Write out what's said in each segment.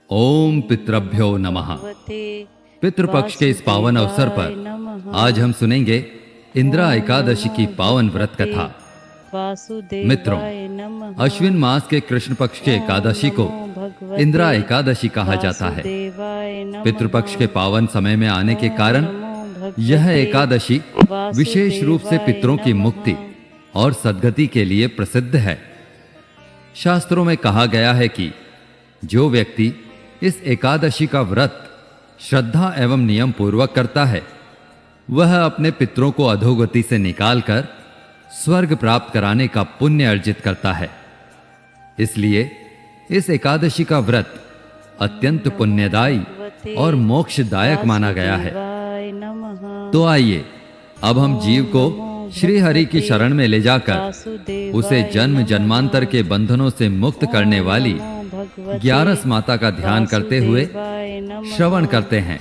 ओम पितृभ्यो नमः। पितृपक्ष के इस पावन अवसर पर आज हम सुनेंगे इंदिरा एकादशी की पावन व्रत कथा। मित्रों, अश्विन मास के कृष्ण पक्ष के एकादशी को इंदिरा एकादशी कहा जाता है। पितृपक्ष के पावन समय में आने के कारण यह एकादशी विशेष रूप से पितरों की मुक्ति और सद्गति के लिए प्रसिद्ध है। शास्त्रों में कहा गया है कि जो व्यक्ति इस एकादशी का व्रत श्रद्धा एवं नियम पूर्वक करता है, वह अपने पितरों को अधोगति से निकालकर स्वर्ग प्राप्त कराने का पुण्य अर्जित करता है। इसलिए इस एकादशी का व्रत अत्यंत पुण्यदायी और मोक्षदायक माना गया है। तो आइए अब हम जीव को श्री हरि की शरण में ले जाकर उसे जन्म जन्मांतर के बंधनों से मुक्त करने वाली 11 माता का ध्यान करते हुए श्रवण करते हैं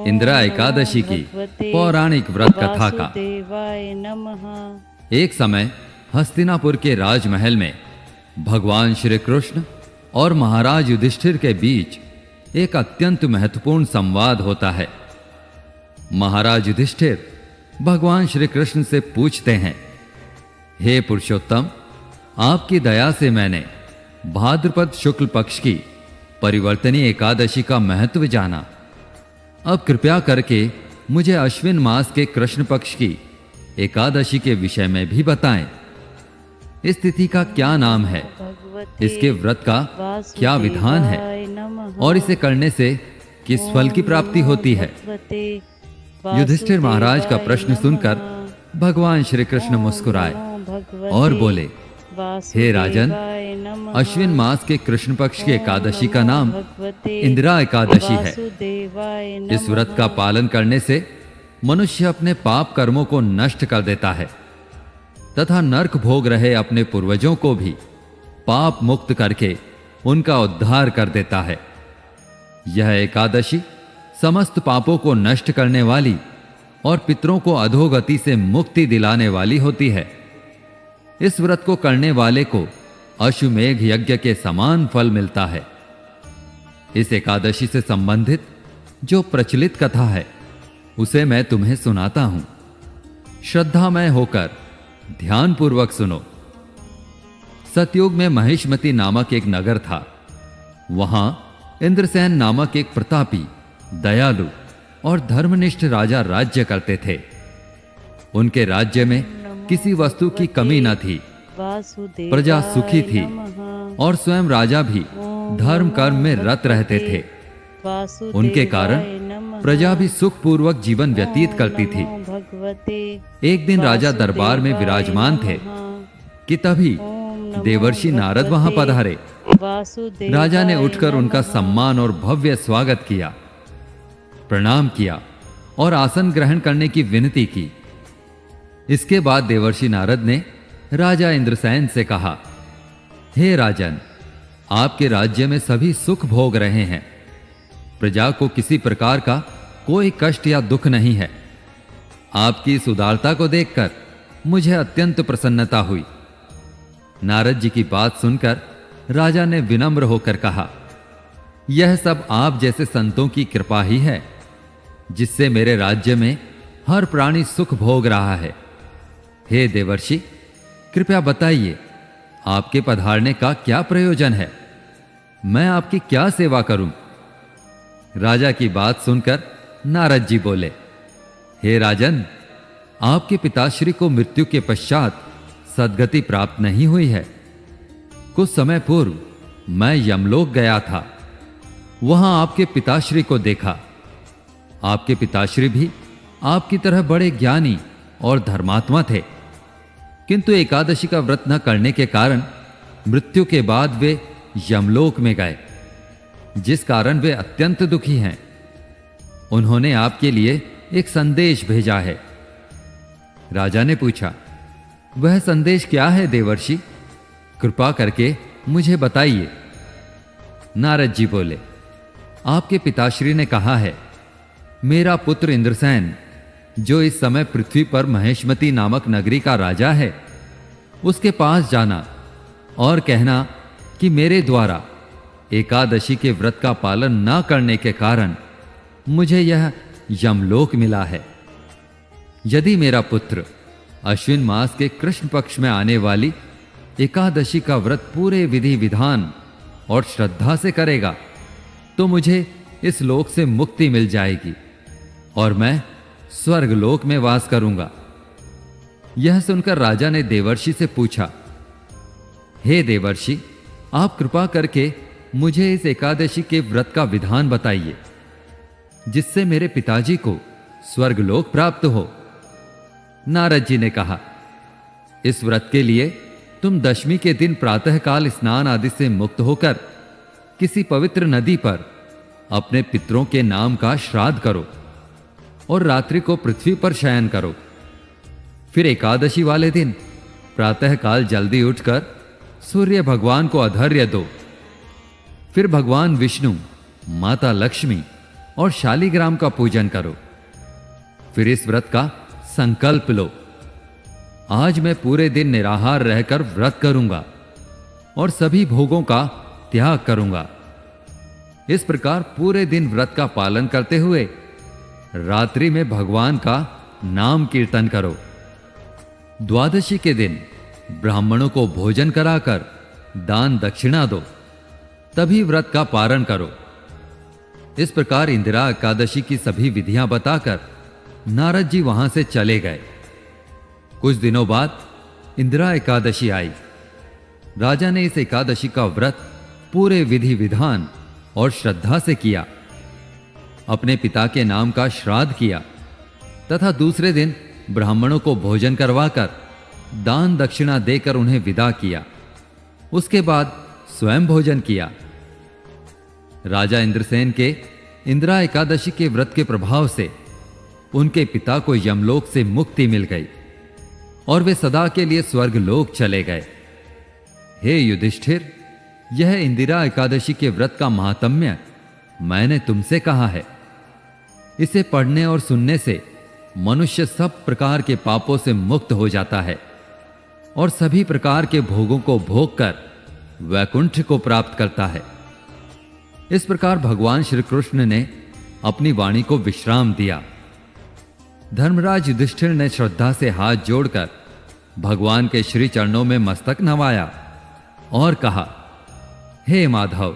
इंदिरा एकादशी की पौराणिक व्रत कथा का। एक समय हस्तिनापुर के राजमहल में भगवान श्री कृष्ण और महाराज युधिष्ठिर के बीच एक अत्यंत महत्वपूर्ण संवाद होता है। महाराज युधिष्ठिर भगवान श्री कृष्ण से पूछते हैं, हे पुरुषोत्तम, आपकी दया से मैंने भाद्रपद शुक्ल पक्ष की परिवर्तनी एकादशी का महत्व जाना। अब कृपया करके मुझे अश्विन मास के कृष्ण पक्ष की एकादशी के विषय में भी बताएं। इस तिथि का क्या नाम है, इसके व्रत का क्या विधान है और इसे करने से किस फल की प्राप्ति होती है। युधिष्ठिर महाराज का प्रश्न सुनकर भगवान श्री कृष्ण मुस्कुराए और बोले, हे राजन, अश्विन मास के कृष्ण पक्ष की एकादशी का नाम इंदिरा एकादशी है। इस व्रत का पालन करने से मनुष्य अपने पाप कर्मों को नष्ट कर देता है तथा नरक भोग रहे अपने पूर्वजों को भी पाप मुक्त करके उनका उद्धार कर देता है। यह एकादशी समस्त पापों को नष्ट करने वाली और पितरों को अधोगति से मुक्ति दिलाने वाली होती है। इस व्रत को करने वाले को अश्वमेघ यज्ञ के समान फल मिलता है। इस एकादशी से संबंधित जो प्रचलित कथा है उसे मैं तुम्हें सुनाता हूं। श्रद्धामय होकर ध्यानपूर्वक सुनो। सतयुग में महिष्मति नामक एक नगर था। वहां इंद्रसेन नामक एक प्रतापी, दयालु और धर्मनिष्ठ राजा राज्य करते थे। उनके राज्य में किसी वस्तु की कमी न थी। प्रजा सुखी थी और स्वयं राजा भी धर्म कर्म में रत रहते थे। उनके कारण प्रजा भी सुखपूर्वक जीवन व्यतीत करती थी। एक दिन राजा दरबार में विराजमान थे कि तभी देवर्षि नारद वहां पधारे। राजा ने उठकर उनका सम्मान और भव्य स्वागत किया, प्रणाम किया और आसन ग्रहण करने की विनती की। इसके बाद देवर्षि नारद ने राजा इंद्रसेन से कहा, हे राजन, आपके राज्य में सभी सुख भोग रहे हैं। प्रजा को किसी प्रकार का कोई कष्ट या दुख नहीं है। आपकी इस उदारता को देखकर मुझे अत्यंत प्रसन्नता हुई। नारद जी की बात सुनकर राजा ने विनम्र होकर कहा, यह सब आप जैसे संतों की कृपा ही है जिससे मेरे राज्य में हर प्राणी सुख भोग रहा है। हे देवर्षि, कृपया बताइए, आपके पधारने का क्या प्रयोजन है? मैं आपकी क्या सेवा करूं? राजा की बात सुनकर नारद जी बोले, हे राजन, आपके पिताश्री को मृत्यु के पश्चात सद्गति प्राप्त नहीं हुई है। कुछ समय पूर्व मैं यमलोक गया था। वहां आपके पिताश्री को देखा। आपके पिताश्री भी आपकी तरह बड़े ज्ञानी और धर्मात्मा थे, किंतु एकादशी का व्रत न करने के कारण मृत्यु के बाद वे यमलोक में गए, जिस कारण वे अत्यंत दुखी हैं। उन्होंने आपके लिए एक संदेश भेजा है। राजा ने पूछा, वह संदेश क्या है देवर्षि? कृपा करके मुझे बताइए। नारद जी बोले, आपके पिताश्री ने कहा है, मेरा पुत्र इंद्रसेन, जो इस समय पृथ्वी पर महिष्मति नामक नगरी का राजा है, उसके पास जाना और कहना कि मेरे द्वारा एकादशी के व्रत का पालन न करने के कारण मुझे यह यमलोक मिला है। यदि मेरा पुत्र अश्विन मास के कृष्ण पक्ष में आने वाली एकादशी का व्रत पूरे विधि विधान और श्रद्धा से करेगा तो मुझे इस लोक से मुक्ति मिल जाएगी और मैं स्वर्ग लोक में वास करूंगा। यह सुनकर राजा ने देवर्षि से पूछा, हे देवर्षि, आप कृपा करके मुझे इस एकादशी के व्रत का विधान बताइए जिससे मेरे पिताजी को स्वर्ग लोक प्राप्त हो। नारद जी ने कहा, इस व्रत के लिए तुम दशमी के दिन प्रातःकाल स्नान आदि से मुक्त होकर किसी पवित्र नदी पर अपने पितरों के नाम का श्राद्ध करो और रात्रि को पृथ्वी पर शयन करो। फिर एकादशी वाले दिन प्रातःकाल जल्दी उठकर सूर्य भगवान को अर्घ्य दो। फिर भगवान विष्णु, माता लक्ष्मी और शालिग्राम का पूजन करो। फिर इस व्रत का संकल्प लो, आज मैं पूरे दिन निराहार रहकर व्रत करूंगा और सभी भोगों का त्याग करूंगा। इस प्रकार पूरे दिन व्रत का पालन करते हुए रात्रि में भगवान का नाम कीर्तन करो। द्वादशी के दिन ब्राह्मणों को भोजन कराकर दान दक्षिणा दो, तभी व्रत का पारण करो। इस प्रकार इंदिरा एकादशी की सभी विधियां बताकर नारद जी वहां से चले गए। कुछ दिनों बाद इंदिरा एकादशी आई। राजा ने इस एकादशी का व्रत पूरे विधि विधान और श्रद्धा से किया, अपने पिता के नाम का श्राद्ध किया तथा दूसरे दिन ब्राह्मणों को भोजन करवाकर दान दक्षिणा देकर उन्हें विदा किया। उसके बाद स्वयं भोजन किया। राजा इंद्रसेन के इंदिरा एकादशी के व्रत के प्रभाव से उनके पिता को यमलोक से मुक्ति मिल गई और वे सदा के लिए स्वर्ग लोक चले गए। हे युधिष्ठिर, यह इंदिरा एकादशी के व्रत का महात्म्य मैंने तुमसे कहा है। इसे पढ़ने और सुनने से मनुष्य सब प्रकार के पापों से मुक्त हो जाता है और सभी प्रकार के भोगों को भोग कर वैकुंठ को प्राप्त करता है। इस प्रकार भगवान श्री कृष्ण ने अपनी वाणी को विश्राम दिया। धर्मराज युधिष्ठिर ने श्रद्धा से हाथ जोड़कर भगवान के श्री चरणों में मस्तक नवाया और कहा, हे माधव,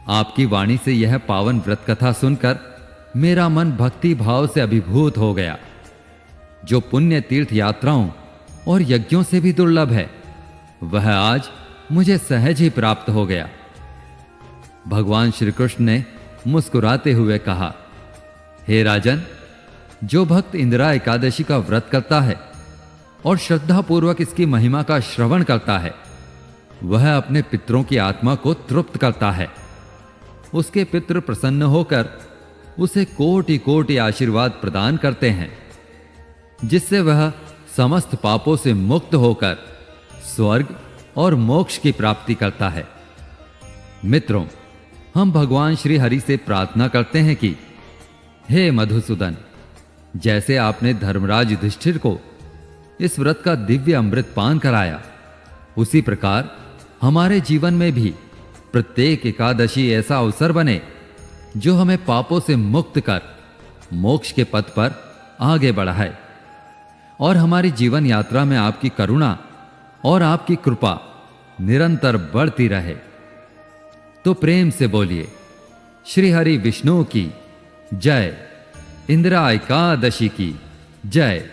आपकी वाणी से यह पावन व्रत कथा सुनकर मेरा मन भक्ति भाव से अभिभूत हो गया। जो पुण्य तीर्थ यात्राओं और यज्ञों से भी दुर्लभ है, वह आज मुझे सहज ही प्राप्त हो गया। भगवान श्री कृष्ण ने मुस्कुराते हुए कहा, हे राजन, जो भक्त इंदिरा एकादशी का व्रत करता है और श्रद्धापूर्वक इसकी महिमा का श्रवण करता है, वह अपने पितरों की आत्मा को तृप्त करता है। उसके पितृ प्रसन्न होकर उसे कोटि कोटि आशीर्वाद प्रदान करते हैं, जिससे वह समस्त पापों से मुक्त होकर स्वर्ग और मोक्ष की प्राप्ति करता है। मित्रों, हम भगवान श्री हरि से प्रार्थना करते हैं कि हे मधुसूदन, जैसे आपने धर्मराज युधिष्ठिर को इस व्रत का दिव्य अमृत पान कराया, उसी प्रकार हमारे जीवन में भी प्रत्येक एकादशी ऐसा अवसर बने जो हमें पापों से मुक्त कर मोक्ष के पथ पर आगे बढ़ाए और हमारी जीवन यात्रा में आपकी करुणा और आपकी कृपा निरंतर बढ़ती रहे। तो प्रेम से बोलिए, श्री हरि विष्णु की जय, इंदिरा एकादशी की जय।